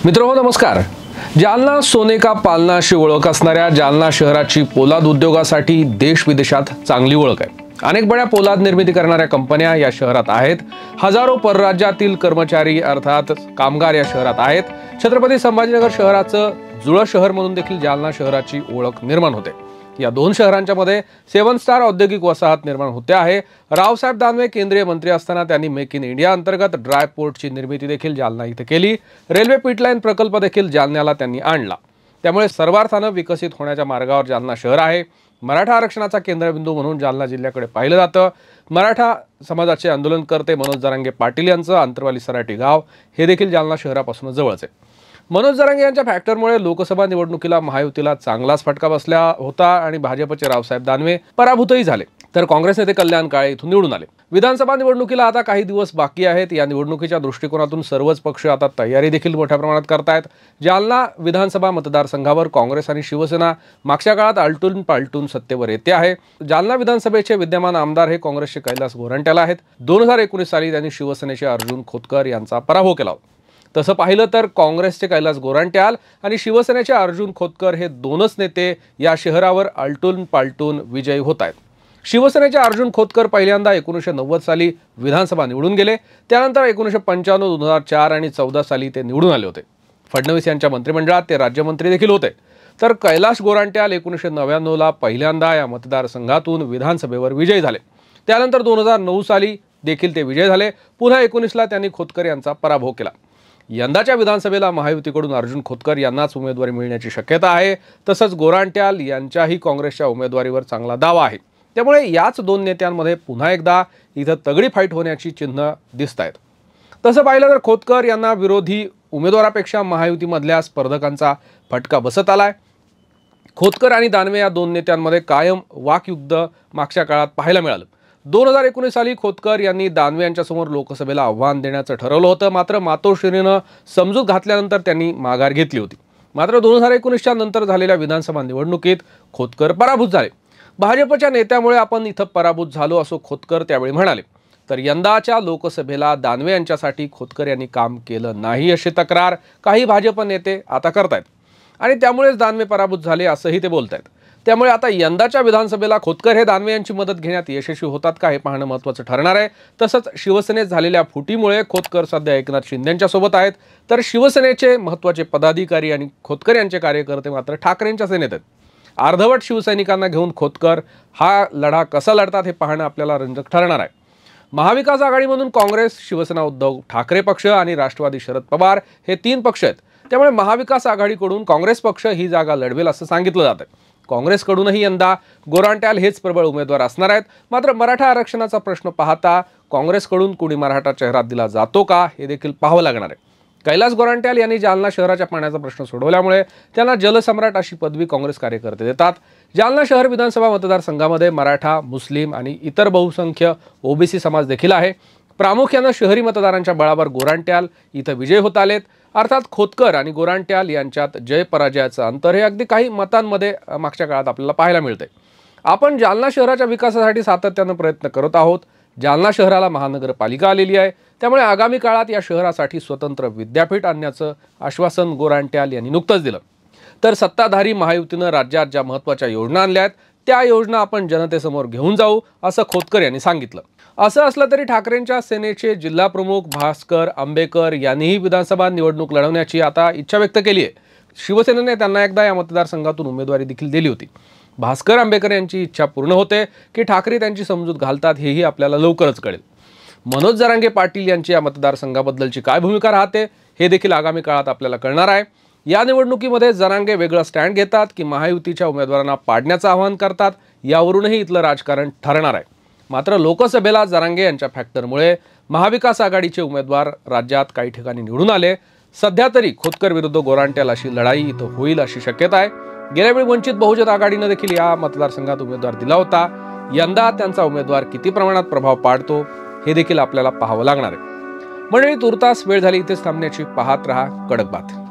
मित्रहो नमस्कार। जालना सोने का पालना अशी ओळख असणाऱ्या जालना शहराची पोलाद उद्योगासाठी देश विदेशात चांगली ओळख आहे। अनेक बड्या पोलाद निर्मिती करणाऱ्या कंपन्या या शहरात आहेत। हजारो परराज्यातील कर्मचारी अर्थात कामगार या शहरात आहेत। छत्रपती संभाजीनगर शहराचं जुळं शहर म्हणून देखील जालना शहराची ओळख निर्माण होते। या दोन शहरांच्या मध्ये 7 स्टार औद्योगिक वसाहत निर्माण होते आहे। रावसाहेब दानवे केंद्रीय मंत्री असताना त्यांनी मेक इन इंडिया अंतर्गत ड्राय पोर्टची निर्मिती देखील जालना इथे केली। रेल्वे पिटलाईन प्रकल्प देखील जालन्याला त्यांनी आणला। त्यामुळे सर्वार्थाने विकसित होण्याच्या मार्गावर जालना शहर आहे। मराठा आरक्षणाचा केंद्रबिंदू म्हणून जालना जिल्ह्याकडे पाहिलं जातं। मराठा समाजाचे आंदोलनकर्ते मनोज जरांगे पाटील यांचं अंतरवाली सराटी गाव हे देखील जालना शहरापासून जवळच आहे। मनोज जरांगे यांच्या फॅक्टरमुळे लोकसभा निवडणुकीला महायुतीला चांगलाच फटका बसला होता आणि भाजपचे रावसाहेब दानवे पराभूतही झाले, तर काँग्रेस नेते कल्याण काळे इथून निवडून आले। विधानसभा निवडणुकीला आता काही दिवस बाकी आहेत। या निवडणुकीच्या दृष्टिकोनातून सर्वच पक्ष आता तयारी देखील मोठ्या प्रमाणात करतायत। जालना विधानसभा मतदारसंघावर काँग्रेस आणि शिवसेना मागच्या काळात आलटून पालटून सत्तेवर येते आहे। जालना विधानसभेचे विद्यमान आमदार हे काँग्रेसचे कैलास गोरंट्याल आहेत। 2019 साली त्यांनी शिवसेनेचे अर्जुन खोतकर यांचा पराभव केला। तसं पाहिलं तर काँग्रेसचे कैलास गोरंट्याल आणि शिवसेनेचे अर्जुन खोतकर हे दोनच नेते या शहरावर आलटून पालटून विजयी होत आहेत। शिवसेनेचे अर्जुन खोतकर पहिल्यांदा 1990 साली विधानसभा निवडून गेले। त्यानंतर 1995, 2004 आणि 2014 साली ते निवडून आले होते। फडणवीस यांच्या मंत्रिमंडळात ते राज्यमंत्री देखील होते। तर कैलास गोरंट्याल 1999 ला पहिल्यांदा या मतदारसंघातून विधानसभेवर विजयी झाले। त्यानंतर 2009 साली देखील ते विजयी झाले। पुन्हा 19 ला त्यांनी खोतकर यांचा पराभव केला। यंदाच्या विधानसभेला महायुतीकडून अर्जुन खोतकर यांनाच उमेदवारी मिळण्याची शक्यता आहे। तसंच गोरंट्याल यांच्याही काँग्रेसच्या उमेदवारीवर चांगला दावा आहे। त्यामुळे याच दोन नेत्यांमध्ये पुन्हा एकदा इथं तगडी फाईट होण्याची चिन्ह दिसत आहेत। तसं पाहिलं तर खोतकर यांना विरोधी उमेदवारापेक्षा महायुतीमधल्या स्पर्धकांचा फटका बसत आलाय। खोतकर आणि दानवे या दोन नेत्यांमध्ये कायम वाकयुद्ध मागच्या काळात पाहायला मिळालं। 2019 साली खोतकर यांनी दानवे यांच्यासमोर लोकसभेला आव्हान देण्याचं ठरवलं होतं, मात्र मातोश्रीनं समजूत घातल्यानंतर त्यांनी माघार घेतली होती। मात्र 2019च्या नंतर झालेल्या विधानसभा निवडणुकीत खोतकर पराभूत झाले। भाजपच्या नेत्यामुळे आपण इथं पराभूत झालो असं खोतकर त्यावेळी म्हणाले। तर यंदाच्या लोकसभेला दानवे यांच्यासाठी खोतकर यांनी काम केलं नाही अशी तक्रार काही भाजप नेते आता करतायत आणि त्यामुळेच दानवे पराभूत झाले असंही ते बोलतायत। त्यामुळे आता यंदाच्या विधानसभेला खोतकर हे दानवे यांची मदत घेण्यात यशस्वी होतात का हे पाहणं महत्त्वाचं ठरणार आहे। तसंच शिवसेनेत झालेल्या फुटीमुळे खोतकर सध्या एकनाथ शिंदेंच्या सोबत आहेत, तर शिवसेनेचे महत्त्वाचे पदाधिकारी आणि खोतकर यांचे कार्यकर्ते मात्र ठाकरेंच्या सेनेत आहेत। अर्धवट शिवसैनिकांना घेऊन खोतकर हा लढा कसा लढतात हे पाहणं आपल्याला रंजक ठरणार आहे। महाविकास आघाडीमधून काँग्रेस, शिवसेना उद्धव ठाकरे पक्ष आणि राष्ट्रवादी शरद पवार हे 3 पक्ष आहेत। त्यामुळे महाविकास आघाडीकडून काँग्रेस पक्ष ही जागा लढवेल असं सांगितलं जातं। काँग्रेसकडूनही यंदा गोरंट्याल हेच प्रबळ उमेदवार असणार आहेत। मात्र मराठा आरक्षणाचा प्रश्न पाहता काँग्रेसकडून कुणी मराठा चेहरा दिला जातो का हे देखील पाहावं लागणार आहे। कैलास गोरंट्याल यांनी जालना शहराच्या पाण्याचा प्रश्न सोडवल्यामुळे त्यांना जलसम्राट अशी पदवी काँग्रेस कार्यकर्ते देतात। जालना शहर विधानसभा मतदारसंघामध्ये मराठा, मुस्लिम आणि इतर बहुसंख्य ओबीसी समाज देखील आहे। प्रामुख्याने शहरी मतदारांच्या बळावर गोरंट्याल इथं विजय होत आलेत। अर्थात खोतकर आणि गोरंट्याल यांच्यात जय पराजयाचं अंतर हे अगदी काही मतांमध्ये मागच्या काळात आपल्याला पाहायला मिळतंय। आपण जालना शहराच्या विकासासाठी सातत्याने प्रयत्न करत आहोत। जालना शहराला महानगरपालिका आलेली आहे, त्यामुळे आगामी काळात या शहरासाठी स्वतंत्र विद्यापीठ आणण्याचं आश्वासन गोरंट्याल यांनी नुकतंच दिलं। तर सत्ताधारी महायुतीनं राज्यात ज्या महत्त्वाच्या योजना आणल्या आहेत त्या योजना आपण जनतेसमोर घेऊन जाऊ असं खोतकर यांनी सांगितलं। असं असलं तरी ठाकरेंच्या सेनेचे जिल्हा प्रमुख भास्कर आंबेकर यांनीही विधानसभा निवडणूक लढवण्याची आता इच्छा व्यक्त केली आहे। शिवसेनेने त्यांना एकदा या मतदारसंघातून उमेदवारी देखील दिली होती। भास्कर आंबेकर यांची इच्छा पूर्ण होते की ठाकरे त्यांची समजूत घालतात हेही आपल्याला लवकरच कळेल। मनोज जरांगे पाटील यांची या मतदारसंघाबद्दलची काय भूमिका राहते हे देखील आगामी काळात आपल्याला कळणार आहे। या निवडणुकीमध्ये जरांगे वेगळं स्टँड घेतात की महायुतीच्या उमेदवारांना पाडण्याचं आवाहन करतात यावरूनही इथलं राजकारण ठरणार आहे। मात्र लोकसभेला जरांगे यांच्या फॅक्टरमुळे महाविकास आघाडीचे उमेदवार राज्यात काही ठिकाणी निवडून आले। सध्या तरी खोतकर विरुद्ध गोरंट्याल अशी लढाई इथं होईल अशी शक्यता आहे। गेल्यावेळी वंचित बहुजन आघाडीनं देखील या मतदारसंघात उमेदवार दिला होता। यंदा त्यांचा उमेदवार किती प्रमाणात प्रभाव पाडतो हे देखील आपल्याला पाहावं लागणार आहे। मंडळी, तुर्तास वेळ झाली इथेच थांबण्याची। पाहत रहा कडक बात।